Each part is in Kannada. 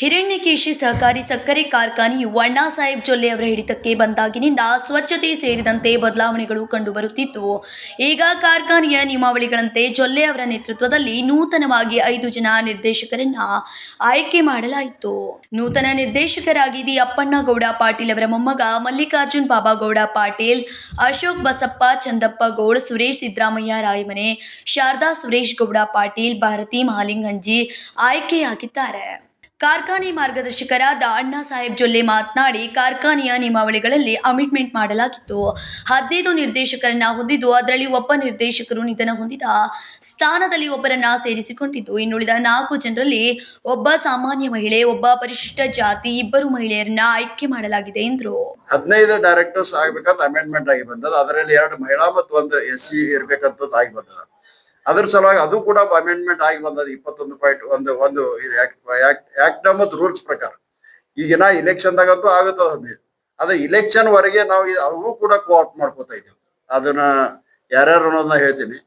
ಹಿರಣ್ಯಕೇಶಿ ಸಹಕಾರಿ ಸಕ್ಕರೆ ಕಾರ್ಖಾನೆಯು ಅಣ್ಣಾ ಸಾಹೇಬ್ ಜೊಲ್ಲೆ ಅವರ ಹಿಡಿತಕ್ಕೆ ಬಂದಾಗಿನಿಂದ ಸ್ವಚ್ಛತೆ ಸೇರಿದಂತೆ ಬದಲಾವಣೆಗಳು ಕಂಡುಬರುತ್ತಿದ್ದು, ಈಗ ಕಾರ್ಖಾನೆಯ ನಿಯಮಾವಳಿಗಳಂತೆ ಜೊಲ್ಲೆ ಅವರ ನೇತೃತ್ವದಲ್ಲಿ ನೂತನವಾಗಿ 5 ಜನ ನಿರ್ದೇಶಕರನ್ನ ಆಯ್ಕೆ ಮಾಡಲಾಯಿತು. ನೂತನ ನಿರ್ದೇಶಕರಾಗಿ ದಿ ಅಪ್ಪಣ್ಣಗೌಡ ಪಾಟೀಲ್ ಅವರ ಮೊಮ್ಮಗ ಮಲ್ಲಿಕಾರ್ಜುನ್ ಬಾಬಾಗೌಡ ಪಾಟೀಲ್, ಅಶೋಕ್ ಬಸಪ್ಪ ಚಂದಪ್ಪ ಗೌಡ್, ಸುರೇಶ್ ಸಿದ್ದರಾಮಯ್ಯ ರಾಯಮನೆ, ಶಾರದಾ ಸುರೇಶ್ ಗೌಡ ಪಾಟೀಲ್, ಭಾರತಿ ಮಹಾಲಿಂಗಂಜಿ ಆಯ್ಕೆಯಾಗಿದ್ದಾರೆ. ಕಾರ್ಖಾನೆ ಮಾರ್ಗದರ್ಶಕರಾದ ಅಣ್ಣಾ ಸಾಹೇಬ್ ಜೊಲ್ಲೆ ಮಾತನಾಡಿ, ಕಾರ್ಖಾನೆಯ ನಿಯಮಾವಳಿಗಳಲ್ಲಿ ಅಮೆಂಡ್ಮೆಂಟ್ ಮಾಡಲಾಗಿತ್ತು. 15 ನಿರ್ದೇಶಕರನ್ನ ಹೊಂದಿದ್ದು, ಅದರಲ್ಲಿ ಒಬ್ಬ ನಿರ್ದೇಶಕರು ನಿಧನ ಹೊಂದಿದ ಸ್ಥಾನದಲ್ಲಿ ಒಬ್ಬರನ್ನ ಸೇರಿಸಿಕೊಂಡಿದ್ದು, ಇನ್ನುಳಿದ 4 ಜನರಲ್ಲಿ ಒಬ್ಬ ಸಾಮಾನ್ಯ ಮಹಿಳೆ, ಒಬ್ಬ ಪರಿಶಿಷ್ಟ ಜಾತಿ, 2 ಮಹಿಳೆಯರನ್ನ ಆಯ್ಕೆ ಮಾಡಲಾಗಿದೆ ಎಂದರು. 15 ಡೈರೆಕ್ಟರ್ಸ್ ಆಗ್ಬೇಕಂತ ಅಮೆಂಡ್ಮೆಂಟ್ ಆಗಿ ಬಂದದ. ಅದರಲ್ಲಿ 2 ಮಹಿಳಾ ಮತ್ತು 1 SC ಇರ್ಬೇಕಂತ ಆಗಿ ಬಂದದ. ಅದ್ರ ಸಲುವಾಗಿ ಅದು ಕೂಡ ಅಮೆಂಡ್ಮೆಂಟ್ ಆಗಿ ಬಂದದ. 21.1 ಆಕ್ಟ್ ಮತ್ತು ರೂಲ್ಸ್ ಪ್ರಕಾರ ಈಗಿನ ಇಲೆಕ್ಷನ್ದಾಗಂತೂ ಆಗುತ್ತದ 15. ಅದ್ರ ಇಲೆಕ್ಷನ್ ವರೆಗೆ ನಾವು ಅವು ಕೂಡ ಕೋಆಪ್ಟ್ ಮಾಡ್ಕೋತಾ ಇದ್ದೀವಿ. ಅದನ್ನ ಯಾರ್ಯಾರು ಅನ್ನೋದನ್ನ ಹೇಳ್ತೀನಿ.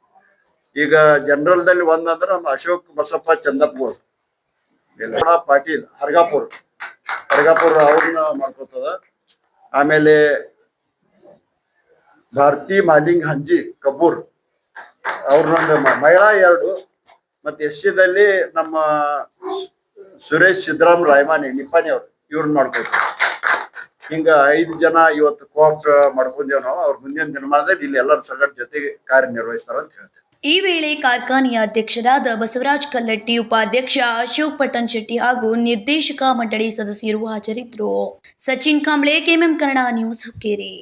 ಈಗ ಜನರಲ್ ದಲ್ಲಿ ಒಂದಂದ್ರೆ ನಮ್ಮ ಅಶೋಕ್ ಬಸಪ್ಪ ಚಂದಪ್ಪ ಪಾಟೀಲ್ ಹರ್ಗಾಪುರ್ ಅವ್ರನ್ನ ಮಾಡ್ಕೋತದ. ಆಮೇಲೆ ಭಾರತಿ ಮಾಲಿಂಗ್ ಹಂಜಿ ಕಬ್ಬೂರ್ ಅವ್ರನ್ನೊಂದು ಮಹಿಳಾ 2, ಮತ್ತೆ SC ದಲ್ಲಿ ನಮ್ಮ ಸುರೇಶ್ ಸಿದ್ದರಾಮ್ ರಾಯಮಾನಿ ನಿಪ್ಪಾನಿ ಅವ್ರು ಇವ್ರನ್ನ ಮಾಡ್ಕೊತಾರೆ. ಹಿಂಗ 5 ಜನ ಇವತ್ತು ಕೋಆಪ್ಟ್ ಮಾಡ್ಕೊಂಡೇವ್ ನಾವು. ಅವ್ರ ಮುಂದಿನ ದಿನಮಾನದಲ್ಲಿ ಇಲ್ಲಿ ಎಲ್ಲರ ಸಂಘಟ ಜೊತೆಗೆ ಕಾರ್ಯನಿರ್ವಹಿಸ್ತಾರ ಅಂತ ಹೇಳ್ತೇವೆ. ಈ ವೇಳೆ ಕಾರ್ಖಾನೆಯ ಅಧ್ಯಕ್ಷರಾದ ಬಸವರಾಜ್ ಕಲ್ಲಟ್ಟಿ, ಉಪಾಧ್ಯಕ್ಷ ಅಶೋಕ್ ಪಟ್ಟಣ್ ಶೆಟ್ಟಿ ಹಾಗೂ ನಿರ್ದೇಶಕ ಮಂಡಳಿ ಸದಸ್ಯರು ಹಾಜರಿದ್ದರು. Sachin Kamble, KMM Kannada news, Hukkeri.